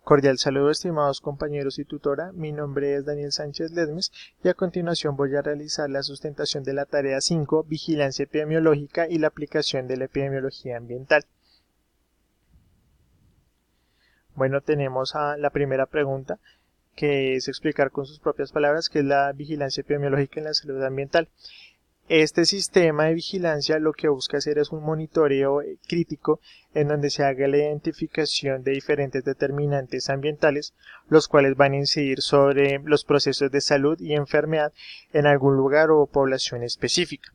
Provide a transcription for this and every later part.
Cordial saludo, estimados compañeros y tutora. Mi nombre es Daniel Sánchez Ledmes y a continuación voy a realizar la sustentación de la tarea 5, Vigilancia epidemiológica y la aplicación de la epidemiología ambiental. Bueno, tenemos a la primera pregunta, que es explicar con sus propias palabras qué es la vigilancia epidemiológica en la salud ambiental. Este sistema de vigilancia lo que busca hacer es un monitoreo crítico en donde se haga la identificación de diferentes determinantes ambientales, los cuales van a incidir sobre los procesos de salud y enfermedad en algún lugar o población específica.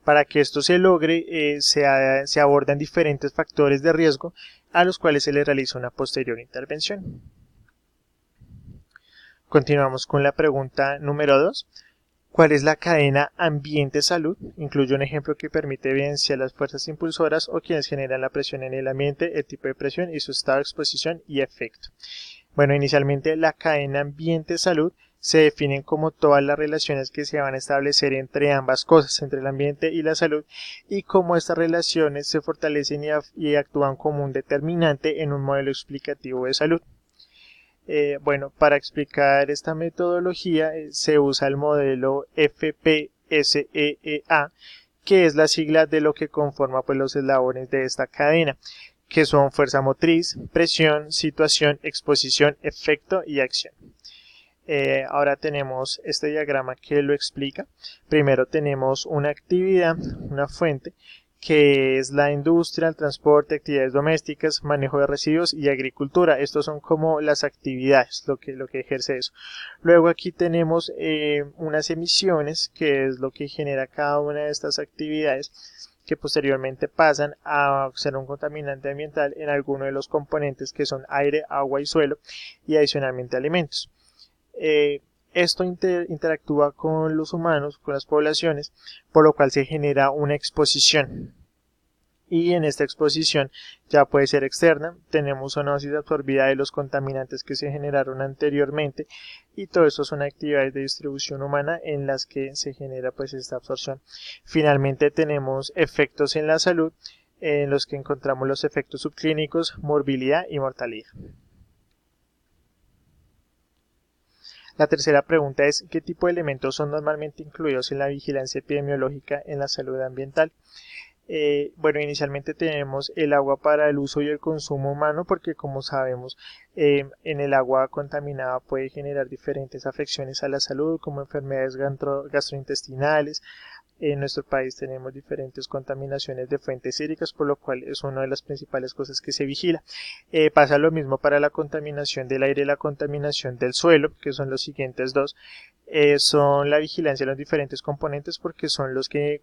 Para que esto se logre, se abordan diferentes factores de riesgo a los cuales se le realiza una posterior intervención. Continuamos con la pregunta número 2. ¿Cuál es la cadena ambiente-salud? Incluye un ejemplo que permite evidenciar las fuerzas impulsoras o quienes generan la presión en el ambiente, el tipo de presión y su estado de exposición y efecto. Bueno, inicialmente la cadena ambiente-salud se definen como todas las relaciones que se van a establecer entre ambas cosas, entre el ambiente y la salud, y cómo estas relaciones se fortalecen y actúan como un determinante en un modelo explicativo de salud. Bueno, para explicar esta metodología se usa el modelo FPSEA, que es la sigla de lo que conforma pues, los eslabones de esta cadena, que son fuerza motriz, presión, situación, exposición, efecto y acción. Ahora tenemos este diagrama que lo explica. Primero tenemos una actividad, una fuente, que es la industria, el transporte, actividades domésticas, manejo de residuos y agricultura. Estos son como las actividades, lo que ejerce eso. Luego aquí tenemos unas emisiones, que es lo que genera cada una de estas actividades, que posteriormente pasan a ser un contaminante ambiental en alguno de los componentes que son aire, agua y suelo, y adicionalmente alimentos. Esto interactúa con los humanos, con las poblaciones, por lo cual se genera una exposición. Y en esta exposición ya puede ser externa, tenemos una dosis absorbida de los contaminantes que se generaron anteriormente, y todo esto son actividades de distribución humana en las que se genera pues esta absorción. Finalmente tenemos efectos en la salud, en los que encontramos los efectos subclínicos, morbilidad y mortalidad. La tercera pregunta es, ¿qué tipo de elementos son normalmente incluidos en la vigilancia epidemiológica en la salud ambiental? Bueno, inicialmente tenemos el agua para el uso y el consumo humano, porque como sabemos, en el agua contaminada puede generar diferentes afecciones a la salud, como enfermedades gastrointestinales. En nuestro país tenemos diferentes contaminaciones de fuentes hídricas, por lo cual es una de las principales cosas que se vigila. Pasa lo mismo para la contaminación del aire y la contaminación del suelo, que son los siguientes dos. Son la vigilancia de los diferentes componentes porque son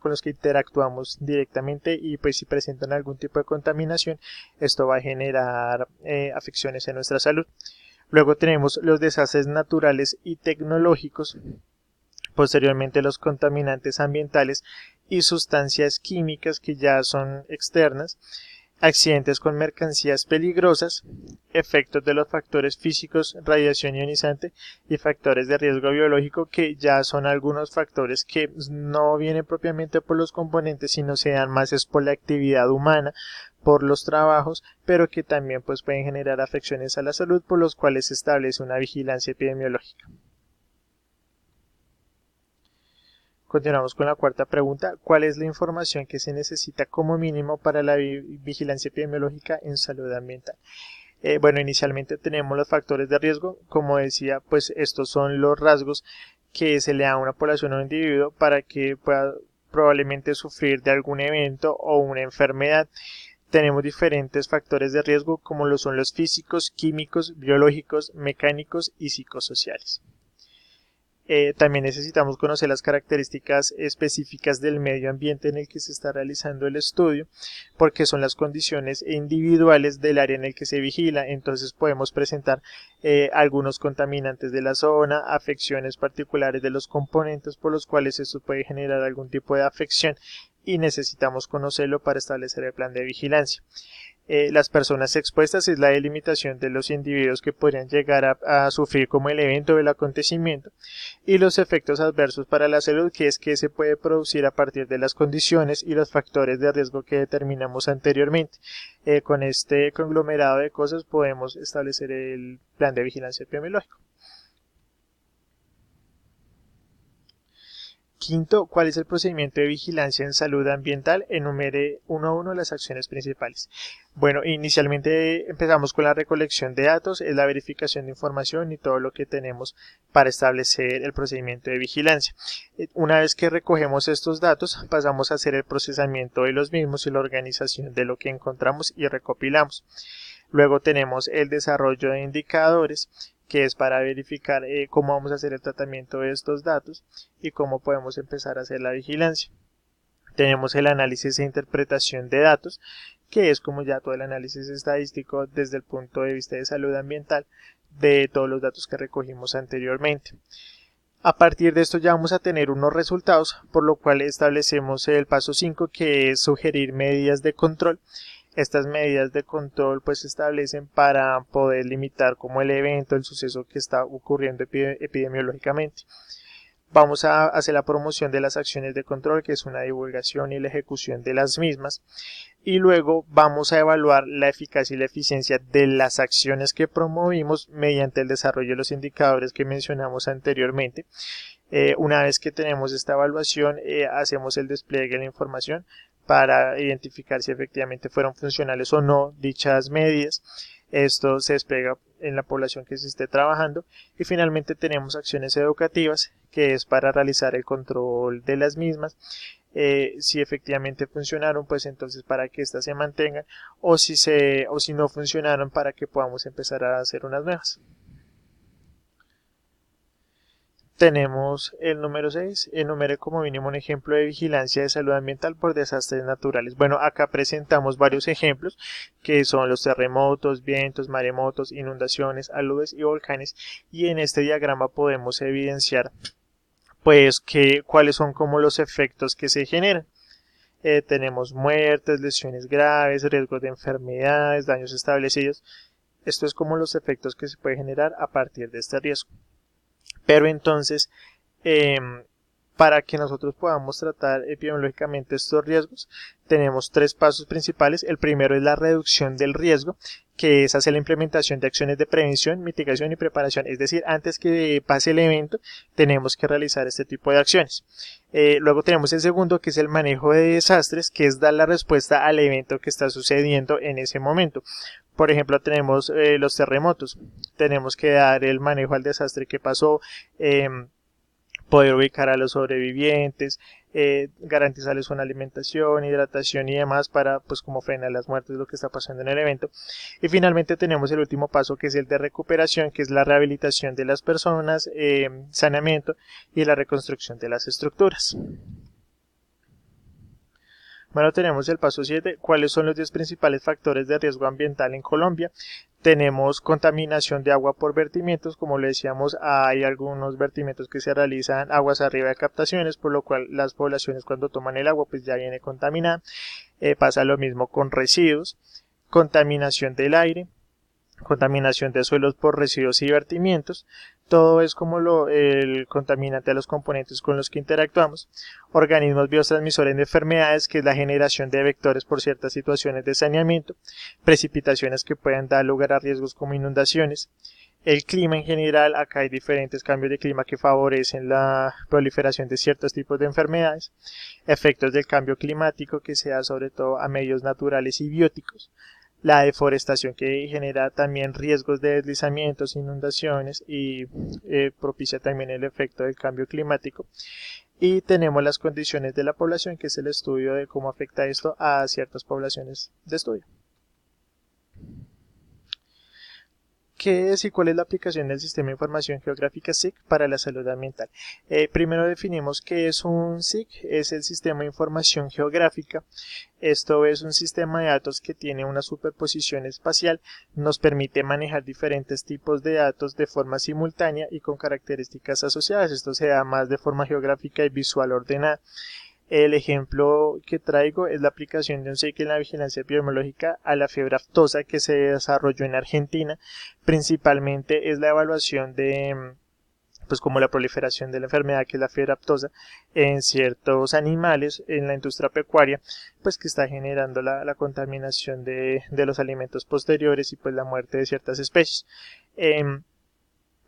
con los que interactuamos directamente, y pues si presentan algún tipo de contaminación, esto va a generar afecciones en nuestra salud. Luego tenemos los desastres naturales y tecnológicos. Posteriormente los contaminantes ambientales y sustancias químicas que ya son externas, accidentes con mercancías peligrosas, efectos de los factores físicos, radiación ionizante y factores de riesgo biológico, que ya son algunos factores que no vienen propiamente por los componentes, sino se dan más es por la actividad humana, por los trabajos, pero que también pues pueden generar afecciones a la salud, por los cuales se establece una vigilancia epidemiológica. Continuamos con la cuarta pregunta. ¿Cuál es la información que se necesita como mínimo para la vigilancia epidemiológica en salud ambiental? Bueno, inicialmente tenemos los factores de riesgo. Como decía, pues estos son los rasgos que se le da a una población o un individuo para que pueda probablemente sufrir de algún evento o una enfermedad. Tenemos diferentes factores de riesgo como lo son los físicos, químicos, biológicos, mecánicos y psicosociales. También necesitamos conocer las características específicas del medio ambiente en el que se está realizando el estudio, porque son las condiciones individuales del área en el que se vigila. Entonces podemos presentar algunos contaminantes de la zona, afecciones particulares de los componentes por los cuales esto puede generar algún tipo de afección, y necesitamos conocerlo para establecer el plan de vigilancia. Las personas expuestas es la delimitación de los individuos que podrían llegar a sufrir como el evento del acontecimiento, y los efectos adversos para la salud, que es que se puede producir a partir de las condiciones y los factores de riesgo que determinamos anteriormente. Con este conglomerado de cosas podemos establecer el plan de vigilancia epidemiológica. Quinto, ¿cuál es el procedimiento de vigilancia en salud ambiental? Enumere uno a uno las acciones principales. Bueno, inicialmente empezamos con la recolección de datos, es la verificación de información y todo lo que tenemos para establecer el procedimiento de vigilancia. Una vez que recogemos estos datos, pasamos a hacer el procesamiento de los mismos y la organización de lo que encontramos y recopilamos. Luego tenemos el desarrollo de indicadores, que es para verificar cómo vamos a hacer el tratamiento de estos datos y cómo podemos empezar a hacer la vigilancia. Tenemos el análisis e interpretación de datos, que es como ya todo el análisis estadístico desde el punto de vista de salud ambiental de todos los datos que recogimos anteriormente. A partir de esto ya vamos a tener unos resultados, por lo cual establecemos el paso 5, que es sugerir medidas de control. Estas medidas de control pues se establecen para poder limitar como el evento, el suceso que está ocurriendo epidemiológicamente. Vamos a hacer la promoción de las acciones de control, que es una divulgación y la ejecución de las mismas. Y luego vamos a evaluar la eficacia y la eficiencia de las acciones que promovimos mediante el desarrollo de los indicadores que mencionamos anteriormente. Una vez que tenemos esta evaluación, hacemos el despliegue de la información para identificar si efectivamente fueron funcionales o no dichas medidas. Esto se despliega en la población que se esté trabajando, y finalmente tenemos acciones educativas, que es para realizar el control de las mismas. Si efectivamente funcionaron, pues entonces para que éstas se mantengan, o si no funcionaron, para que podamos empezar a hacer unas nuevas. Tenemos el número 6, enumere como mínimo un ejemplo de vigilancia de salud ambiental por desastres naturales. Bueno, acá presentamos varios ejemplos, que son los terremotos, vientos, maremotos, inundaciones, aludes y volcanes, y en este diagrama podemos evidenciar pues cuáles son como los efectos que se generan. Tenemos muertes, lesiones graves, riesgos de enfermedades, daños establecidos. Esto es como los efectos que se puede generar a partir de este riesgo. Pero entonces, para que nosotros podamos tratar epidemiológicamente estos riesgos, tenemos tres pasos principales. El primero es la reducción del riesgo, que es hacer la implementación de acciones de prevención, mitigación y preparación. Es decir, antes que pase el evento, tenemos que realizar este tipo de acciones. Luego tenemos el segundo, que es el manejo de desastres, que es dar la respuesta al evento que está sucediendo en ese momento. Por ejemplo, tenemos los terremotos. Tenemos que dar el manejo al desastre que pasó, poder ubicar a los sobrevivientes, garantizarles una alimentación, hidratación y demás para pues como frenar las muertes, lo que está pasando en el evento. Y finalmente tenemos el último paso, que es el de recuperación, que es la rehabilitación de las personas, saneamiento y la reconstrucción de las estructuras. Bueno, tenemos el paso 7, ¿cuáles son los 10 principales factores de riesgo ambiental en Colombia? Tenemos contaminación de agua por vertimientos. Como le decíamos, hay algunos vertimientos que se realizan aguas arriba de captaciones, por lo cual las poblaciones cuando toman el agua pues ya viene contaminada. Pasa lo mismo con residuos, contaminación del aire, contaminación de suelos por residuos y vertimientos. Todo es como el contaminante a los componentes con los que interactuamos. Organismos biotransmisores de enfermedades, que es la generación de vectores por ciertas situaciones de saneamiento. Precipitaciones que pueden dar lugar a riesgos como inundaciones. El clima en general, acá hay diferentes cambios de clima que favorecen la proliferación de ciertos tipos de enfermedades. Efectos del cambio climático, que se da sobre todo a medios naturales y bióticos. La deforestación, que genera también riesgos de deslizamientos, inundaciones y propicia también el efecto del cambio climático. Y tenemos las condiciones de la población, que es el estudio de cómo afecta esto a ciertas poblaciones de estudio. ¿Qué es y cuál es la aplicación del Sistema de Información Geográfica SIG para la salud ambiental? Primero definimos qué es un SIG. Es el Sistema de Información Geográfica. Esto es un sistema de datos que tiene una superposición espacial, nos permite manejar diferentes tipos de datos de forma simultánea y con características asociadas. Esto se da más de forma geográfica y visual ordenada. El ejemplo que traigo es la aplicación de un SIC en la vigilancia epidemiológica a la fiebre aftosa que se desarrolló en Argentina. Principalmente es la evaluación de pues como la proliferación de la enfermedad que es la fiebre aftosa en ciertos animales en la industria pecuaria, pues que está generando la contaminación de los alimentos posteriores y pues la muerte de ciertas especies.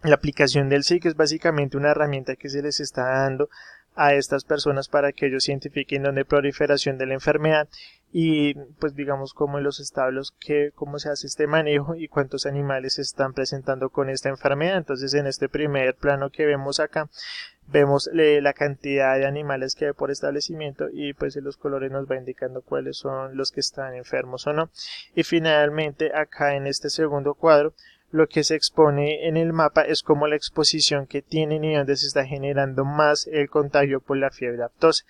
La aplicación del SIC es básicamente una herramienta que se les está dando a estas personas para que ellos identifiquen dónde hay proliferación de la enfermedad y pues digamos como en los establos cómo se hace este manejo y cuántos animales se están presentando con esta enfermedad. Entonces en este primer plano que vemos acá vemos la cantidad de animales que hay por establecimiento y pues en los colores nos va indicando cuáles son los que están enfermos o no. Y finalmente acá en este segundo cuadro lo que se expone en el mapa es como la exposición que tienen y donde se está generando más el contagio por la fiebre aftosa.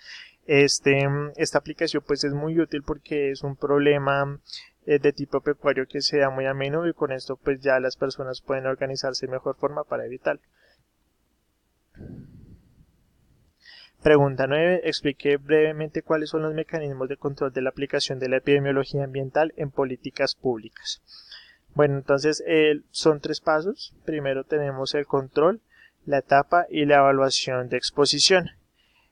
Esta aplicación pues es muy útil porque es un problema de tipo pecuario que se da muy a menudo y con esto pues ya las personas pueden organizarse de mejor forma para evitarlo. Pregunta 9. Explique brevemente cuáles son los mecanismos de control de la aplicación de la epidemiología ambiental en políticas públicas. Bueno, entonces son 3 pasos. Primero tenemos el control, la etapa y la evaluación de exposición.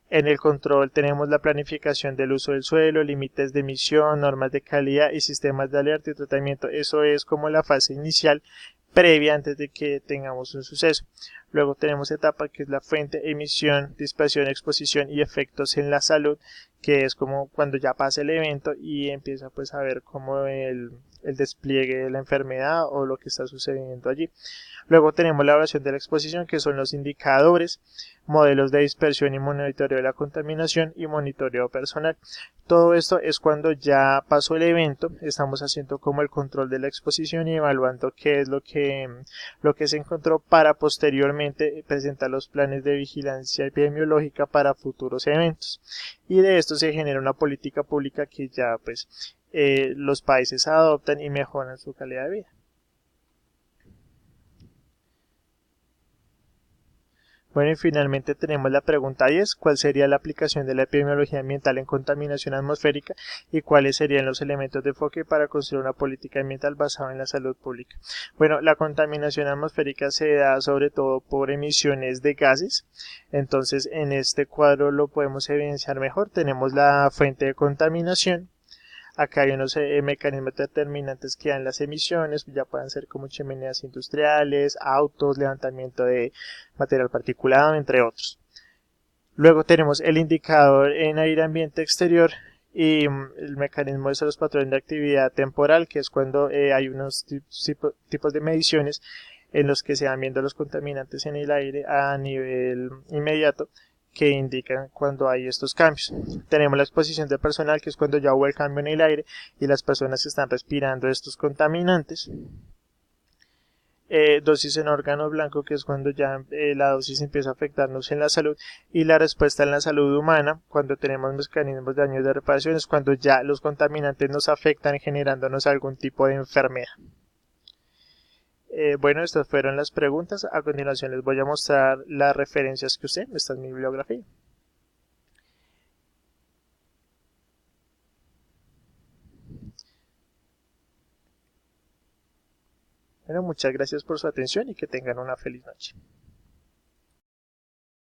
En el control tenemos la planificación del uso del suelo, límites de emisión, normas de calidad y sistemas de alerta y tratamiento. Eso es como la fase inicial previa antes de que tengamos un suceso. Luego tenemos etapa que es la fuente, emisión, dispersión, exposición y efectos en la salud, que es como cuando ya pasa el evento y empieza pues a ver como el despliegue de la enfermedad o lo que está sucediendo allí. Luego tenemos la evaluación de la exposición, que son los indicadores, modelos de dispersión y monitoreo de la contaminación y monitoreo personal. Todo esto es cuando ya pasó el evento, estamos haciendo como el control de la exposición y evaluando qué es lo que se encontró para posteriormente presentar los planes de vigilancia epidemiológica para futuros eventos. Y de esto se genera una política pública que ya pues los países adoptan y mejoran su calidad de vida. Bueno, y finalmente tenemos la pregunta 10, ¿cuál sería la aplicación de la epidemiología ambiental en contaminación atmosférica y cuáles serían los elementos de enfoque para construir una política ambiental basada en la salud pública? Bueno, la contaminación atmosférica se da sobre todo por emisiones de gases, entonces en este cuadro lo podemos evidenciar mejor. Tenemos la fuente de contaminación. Acá hay unos mecanismos determinantes que dan las emisiones, ya pueden ser como chimeneas industriales, autos, levantamiento de material particulado, entre otros. Luego tenemos el indicador en aire ambiente exterior y el mecanismo de los patrones de actividad temporal, que es cuando hay unos tipos de mediciones en los que se van viendo los contaminantes en el aire a nivel inmediato que indican cuando hay estos cambios. Tenemos la exposición de personal, que es cuando ya hubo el cambio en el aire y las personas están respirando estos contaminantes. Dosis en órgano blanco, que es cuando ya la dosis empieza a afectarnos en la salud, y la respuesta en la salud humana, cuando tenemos mecanismos de daño de reparación, es cuando ya los contaminantes nos afectan generándonos algún tipo de enfermedad. Bueno, estas fueron las preguntas. A continuación les voy a mostrar las referencias que usé. Esta es mi bibliografía. Bueno, muchas gracias por su atención y que tengan una feliz noche.